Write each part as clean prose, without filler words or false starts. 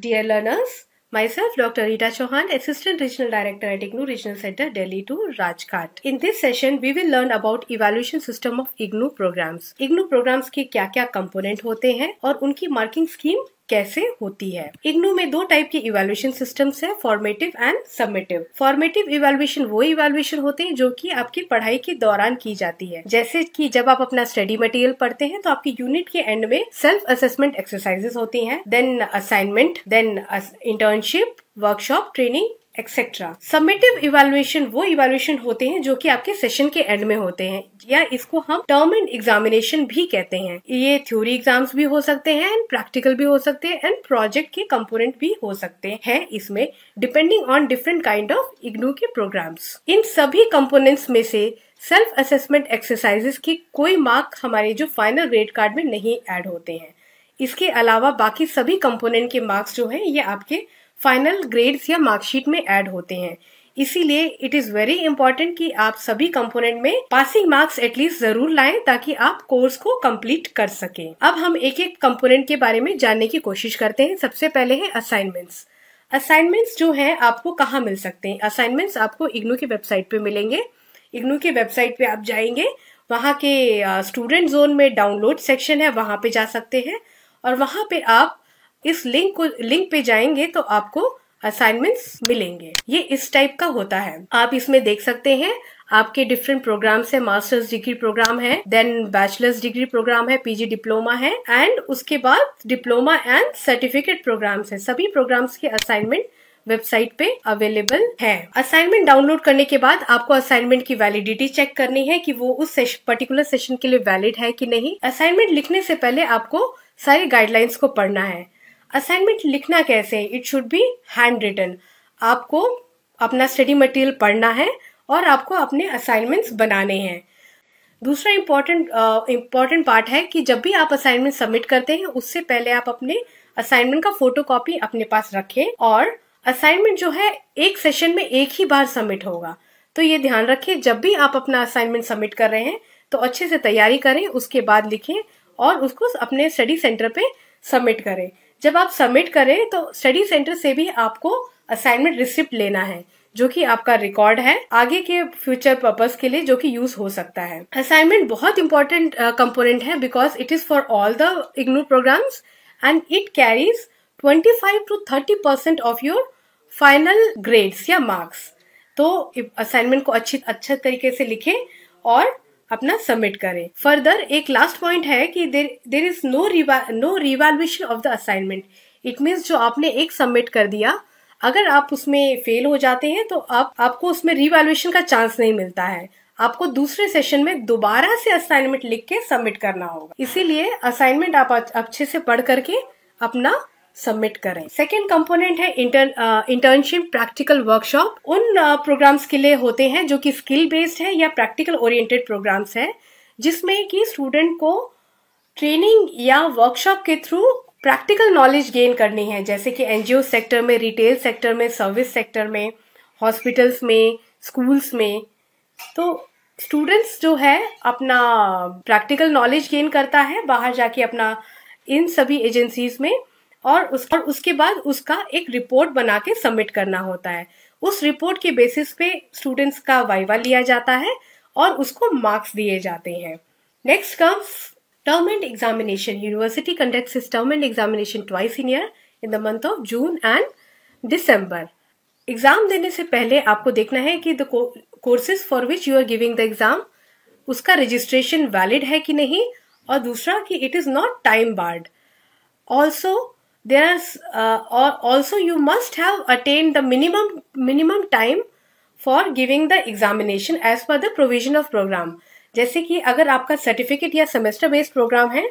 Dear learners, myself Dr. Rita Chauhan, Assistant Regional Director at IGNOU Regional Center, Delhi to Rajghat. In this session, we will learn about evaluation system of IGNOU programs. IGNOU programs के क्या-क्या component होते हैं और उनकी marking scheme कैसे होती है। IGNOU में दो टाइप के इवैल्यूएशन सिस्टम्स है, formative and submissive. Formative evaluation वो इवैल्यूएशन होते हैं जो कि आपकी पढ़ाई के दौरान की जाती है, जैसे कि जब आप अपना स्टडी मटेरियल पढ़ते हैं तो आपकी यूनिट के एंड में सेल्फ असेसमेंट एक्सरसाइजेस होती हैं, then assignment, then internship, workshop, training etcetera. Summative evaluation वो इवैल्यूएशन होते हैं जो कि आपके सेशन के एंड में होते हैं, या इसको हम टर्म एंड एग्जामिनेशन भी कहते हैं। ये थ्योरी एग्जाम्स भी हो सकते हैं एंड प्रैक्टिकल भी हो सकते हैं एंड प्रोजेक्ट के कंपोनेंट भी हो सकते हैं इसमें, depending on different kind of IGNOU के प्रोग्राम्स। इन सभी कंपोनेंट्स में से सेल्फ असेसमेंट एक्सरसाइजेस की कोई मार्क हमारे जो फाइनल ग्रेड कार्ड में नहीं ऐड होते हैं। इसके अलावा बाकी सभी कंपोनेंट के मार्क्स जो हैं ये आपके फाइनल ग्रेड्स या मार्कशीट में ऐड होते हैं। इसीलिए इट इज वेरी इंपॉर्टेंट कि आप सभी कंपोनेंट में पासिंग मार्क्स एटलीस्ट जरूर लाएं ताकि आप कोर्स को कंप्लीट कर सकें। अब हम एक एक कंपोनेंट के बारे में जानने की कोशिश करते हैं। सबसे पहले है असाइनमेंट्स। असाइनमेंट्स जो है आपको कहाँ मिल सकते हैं? असाइनमेंट्स आपको इग्नू की वेबसाइट पे मिलेंगे। इग्नू की वेबसाइट पे आप जाएंगे, वहाँ के स्टूडेंट जोन में डाउनलोड सेक्शन है, वहां पे जा सकते हैं और वहां पे आप इस लिंक पे जाएंगे तो आपको असाइनमेंट्स मिलेंगे। ये इस टाइप का होता है। आप इसमें देख सकते हैं आपके डिफरेंट प्रोग्राम्स है, मास्टर्स डिग्री प्रोग्राम है, देन बैचलर्स डिग्री प्रोग्राम है, पीजी डिप्लोमा है एंड उसके बाद डिप्लोमा एंड सर्टिफिकेट प्रोग्राम्स है। सभी प्रोग्राम्स के असाइनमेंट वेबसाइट पे अवेलेबल है। असाइनमेंट डाउनलोड करने के बाद आपको असाइनमेंट की वैलिडिटी चेक करनी है कि वो उस पर्टिकुलर सेशन के लिए वैलिड है कि नहीं। असाइनमेंट लिखने से पहले आपको सारी गाइडलाइंस को पढ़ना है। असाइनमेंट लिखना कैसे है? It should be hand written. आपको अपना स्टडी मटेरियल पढ़ना है और आपको अपने असाइनमेंट्स बनाने हैं। दूसरा इम्पोर्टेंट पार्ट है कि जब भी आप असाइनमेंट सबमिट करते हैं उससे पहले आप अपने असाइनमेंट का फोटोकॉपी अपने पास रखें और असाइनमेंट जो है एक सेशन में एक ही बार सबमिट होगा। तो ये ध्यान रखें, जब भी आप अपना असाइनमेंट सबमिट कर रहे हैं तो अच्छे से तैयारी करें, उसके बाद लिखें और उसको अपने स्टडी सेंटर पे सबमिट करें। जब आप सबमिट करें तो स्टडी सेंटर से भी आपको असाइनमेंट रिसिप्ट लेना है, जो कि आपका रिकॉर्ड है आगे के फ्यूचर पर्पस के लिए, जो कि यूज हो सकता है। असाइनमेंट बहुत इंपॉर्टेंट कंपोनेंट है because it is for all the IGNOU programmes and it carries 25 to 30% of your final grades या मार्क्स। तो असाइनमेंट को अच्छे तरीके से लिखें और अपना सबमिट करें। फर्दर एक लास्ट पॉइंट है कि there is no revaluation of the assignment. It means जो आपने एक सबमिट कर दिया, अगर आप उसमें फेल हो जाते हैं तो आपको उसमें रिवैल्यूएशन का चांस नहीं मिलता है। आपको दूसरे सेशन में दोबारा से असाइनमेंट लिख के सबमिट करना होगा। इसीलिए असाइनमेंट आप अच्छे से पढ़ करके अपना सबमिट करें। सेकेंड कंपोनेंट है इंटर्नशिप प्रैक्टिकल वर्कशॉप। उन प्रोग्राम्स के लिए होते हैं जो कि स्किल बेस्ड है या प्रैक्टिकल ओरिएंटेड प्रोग्राम्स है, जिसमें कि स्टूडेंट को ट्रेनिंग या वर्कशॉप के थ्रू प्रैक्टिकल नॉलेज गेन करनी है, जैसे कि एनजीओ सेक्टर में, रिटेल सेक्टर में, सर्विस सेक्टर में, हॉस्पिटल्स में, स्कूल्स में। तो स्टूडेंट्स जो है अपना प्रैक्टिकल नॉलेज गेन करता है बाहर जाके अपना इन सभी एजेंसीज में, और उसके बाद उसका एक रिपोर्ट बना के सबमिट करना होता है। उस रिपोर्ट के बेसिस पे स्टूडेंट्स का वाइवा लिया जाता है और उसको मार्क्स दिए जाते हैं। Next comes term end examination. University conducts its term end examination twice in year in the month of June and December. Exam देने से पहले आपको देखना है कि the courses for which you are giving the exam, उसका registration valid है कि नहीं, और दूसरा कि it is not time barred. Also you must have attained the minimum time for giving the examination as per the provision of program। जैसे कि अगर आपका सर्टिफिकेट या सेमेस्टर बेस्ड प्रोग्राम है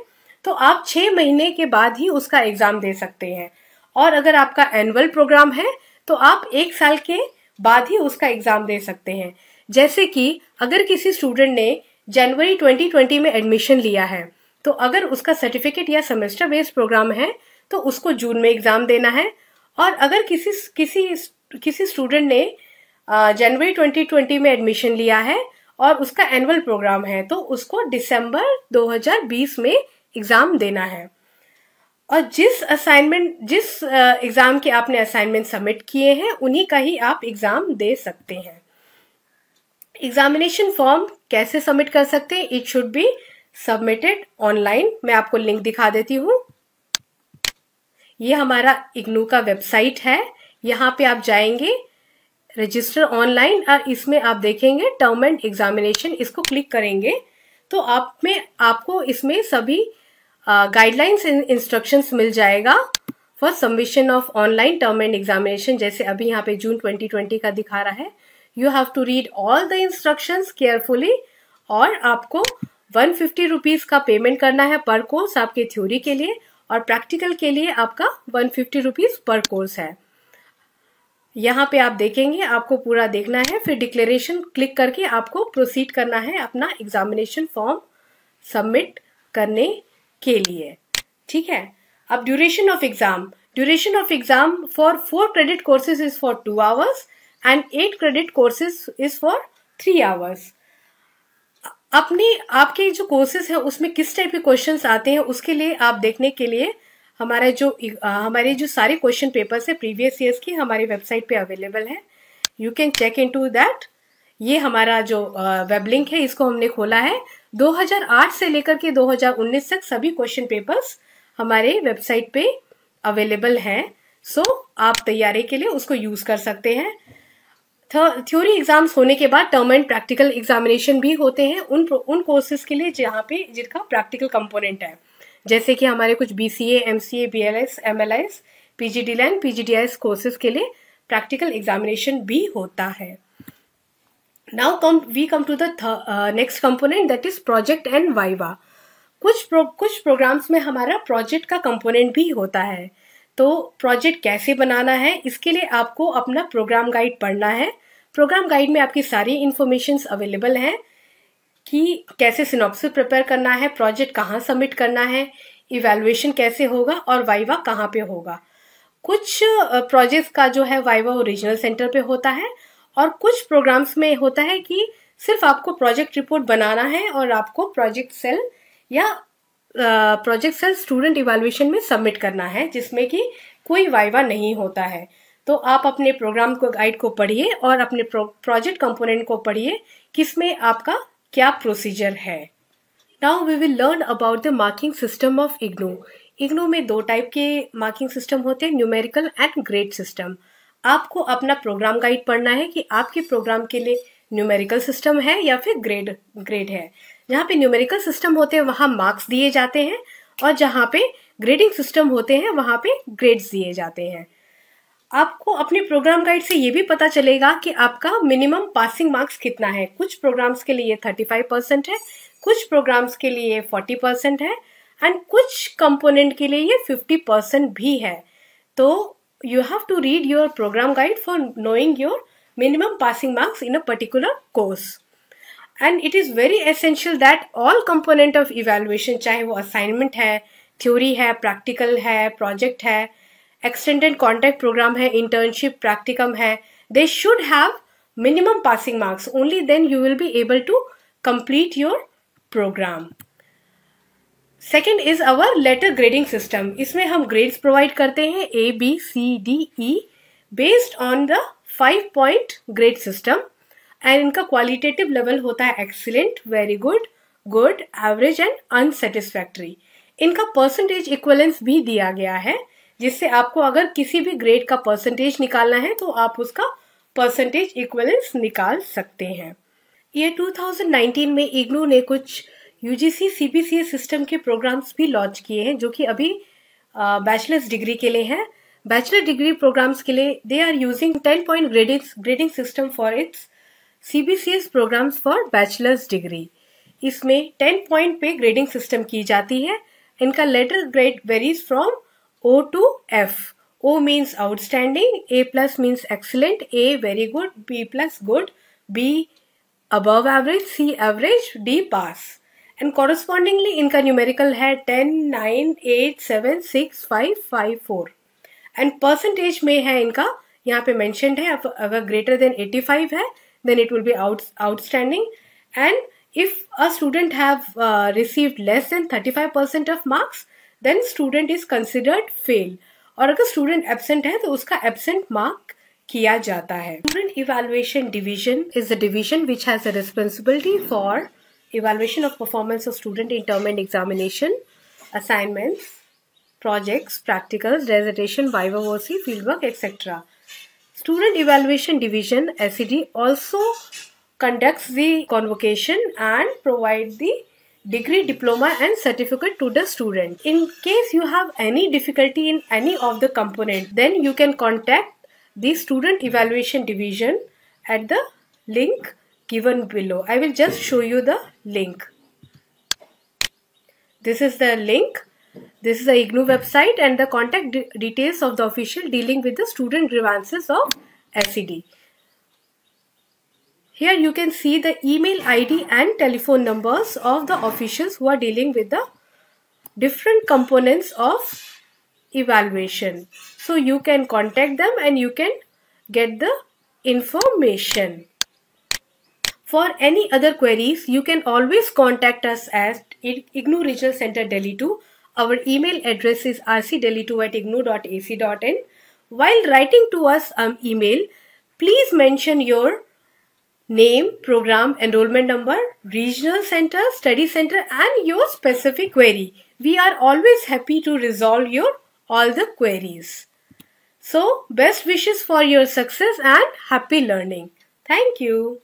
तो आप 6 महीने के बाद ही उसका एग्जाम दे सकते हैं, और अगर आपका एनुअल प्रोग्राम है तो आप 1 साल के बाद ही उसका एग्जाम दे सकते हैं। जैसे कि अगर किसी स्टूडेंट ने जनवरी 2020 में एडमिशन लिया है तो अगर उसका सर्टिफिकेट या सेमेस्टर बेस्ड प्रोग्राम है तो उसको जून में एग्जाम देना है, और अगर किसी स्टूडेंट ने जनवरी 2020 में एडमिशन लिया है और उसका एनुअल प्रोग्राम है तो उसको दिसंबर 2020 में एग्जाम देना है। और जिस एग्जाम के आपने असाइनमेंट सबमिट किए हैं उन्हीं का ही आप एग्जाम दे सकते हैं। एग्जामिनेशन फॉर्म कैसे सबमिट कर सकते हैं? It should be submitted online. मैं आपको लिंक दिखा देती हूँ। ये हमारा इग्नू का वेबसाइट है, यहाँ पे आप जाएंगे रजिस्टर ऑनलाइन और इसमें आप देखेंगे टर्म एंड एग्जामिनेशन, इसको क्लिक करेंगे तो आपको इसमें सभी गाइडलाइंस एंड इंस्ट्रक्शंस मिल जाएगा for submission of online term end examination. जैसे अभी यहाँ पे जून 2020 का दिखा रहा है। You have to read all the instructions carefully और आपको 150 रुपीज का पेमेंट करना है पर कोर्स आपके थ्योरी के लिए, और प्रैक्टिकल के लिए आपका 150 रुपीज पर कोर्स है। यहाँ पे आप देखेंगे, आपको पूरा देखना है, फिर डिक्लेरेशन क्लिक करके आपको प्रोसीड करना है अपना एग्जामिनेशन फॉर्म सबमिट करने के लिए। ठीक है। अब duration of exam for 4 credit courses is for 2 hours and 8 credit courses is for 3 hours. आपके जो कोर्सेज है उसमें किस टाइप के क्वेश्चंस आते हैं उसके लिए आप देखने के लिए हमारे जो सारे क्वेश्चन पेपर्स है प्रीवियस ईयर्स की हमारी वेबसाइट पे अवेलेबल है। You can check into that. ये हमारा जो वेब लिंक है इसको हमने खोला है। 2008 से लेकर के 2019 तक सभी क्वेश्चन पेपर्स हमारे वेबसाइट पे अवेलेबल हैं। सो आप तैयारी के लिए उसको यूज कर सकते हैं। थ्योरी एग्जाम्स होने के बाद टर्म एंड प्रैक्टिकल एग्जामिनेशन भी होते हैं उन कोर्सेज के लिए जिनका प्रैक्टिकल कंपोनेंट है, जैसे कि हमारे कुछ BCA, MCA, BLS, MLS, PGD-LAN, PGDIS courses के लिए प्रैक्टिकल एग्जामिनेशन भी होता है। Now we come to the next component, that is project and viva. कुछ प्रोग्राम्स में हमारा प्रोजेक्ट का कंपोनेंट भी होता है। तो प्रोजेक्ट कैसे बनाना है इसके लिए आपको अपना प्रोग्राम गाइड पढ़ना है। प्रोग्राम गाइड में आपकी सारी इंफॉर्मेशन अवेलेबल है कि कैसे सिनॉप्सिस प्रिपेयर करना है, प्रोजेक्ट कहाँ सबमिट करना है, इवैल्यूएशन कैसे होगा और वाइवा कहाँ पे होगा। कुछ प्रोजेक्ट्स का जो है वाइवा ओरिजिनल सेंटर पे होता है और कुछ प्रोग्राम्स में होता है कि सिर्फ आपको प्रोजेक्ट रिपोर्ट बनाना है और आपको प्रोजेक्ट सेल स्टूडेंट इवैल्यूएशन में सबमिट करना है, जिसमें कि कोई वाइवा नहीं होता है। तो आप अपने प्रोग्राम को गाइड को पढ़िए और अपने प्रोजेक्ट कंपोनेंट को पढ़िए किसमें आपका क्या प्रोसीजर है। Now we will learn about the marking system of IGNOU. IGNOU में 2 टाइप के मार्किंग सिस्टम होते हैं, न्यूमेरिकल एंड ग्रेड सिस्टम। आपको अपना प्रोग्राम गाइड पढ़ना है कि आपके प्रोग्राम के लिए न्यूमेरिकल सिस्टम है या फिर ग्रेड है। जहाँ पे न्यूमेरिकल सिस्टम होते हैं वहां मार्क्स दिए जाते हैं और जहाँ पे ग्रेडिंग सिस्टम होते हैं वहां पे ग्रेड्स दिए जाते हैं। आपको अपने प्रोग्राम गाइड से ये भी पता चलेगा कि आपका मिनिमम पासिंग मार्क्स कितना है। कुछ प्रोग्राम्स के लिए 35% है, कुछ प्रोग्राम्स के लिए 40% है एंड कुछ कंपोनेंट के लिए ये 50% भी है। तो you have to read your program guide for knowing your minimum passing marks in a particular course. And it is very essential that all component of evaluation, चाहे वो assignment है, theory है, practical है, project है, extended contact program है, internship, practicum है, they should have minimum passing marks. Only then you will be able to complete your program. Second is our letter grading system. इसमें हम grades provide करते हैं ABCDE based on the 5 point grade system and इनका qualitative level होता है excellent, very good, good, average and unsatisfactory. इनका percentage equivalence भी दिया गया है, जिससे आपको अगर किसी भी ग्रेड का परसेंटेज निकालना है तो आप उसका परसेंटेज इक्वलेंस निकाल सकते हैं। ये 2019 में इग्नू ने कुछ UGC CBCS सिस्टम के प्रोग्राम्स भी लॉन्च किए हैं जो कि अभी बैचलर्स डिग्री के लिए हैं। बैचलर डिग्री प्रोग्राम्स के लिए they are using 10 point grading system for its CBCS programmes for bachelor's degree. इसमें 10 पॉइंट पे ग्रेडिंग सिस्टम की जाती है। इनका letter grade varies from O to F. O means outstanding, A+ means excellent, A very good, B+ good, B above average, C average, D pass. And correspondingly इनका numerical है 10, 9, 8, 7, 6, 5, 5, 4 and percentage में है इनका यहाँ पे मेंशन्ड है। अगर greater than 85 है then it will be outstanding and if a student have received less than 35% of marks then student is considered fail. और अगर student absent है तो उसका absent mark किया जाता है. Student Evaluation Division is the division which has a responsibility for evaluation of performance of student in term and examination, assignments, projects, practicals, dissertation, viva voce, fieldwork, etc. Student Evaluation Division SED also conducts the convocation and provide the degree, diploma and certificate to the student. In case you have any difficulty in any of the component, then you can contact the Student Evaluation Division at the link given below. I will just show you the link. This is the link. This is the IGNOU website and the contact details of the official dealing with the student grievances of SED. Here you can see the email ID and telephone numbers of the officials who are dealing with the different components of evaluation. So you can contact them and you can get the information. For any other queries, you can always contact us at IGNOU Regional Center Delhi 2. Our email address is rcdelhi2@ignou.ac.in. While writing to us email, please mention your name, program, enrollment number, regional center, study center and your specific query. We are always happy to resolve all the queries. So, best wishes for your success and happy learning. Thank you.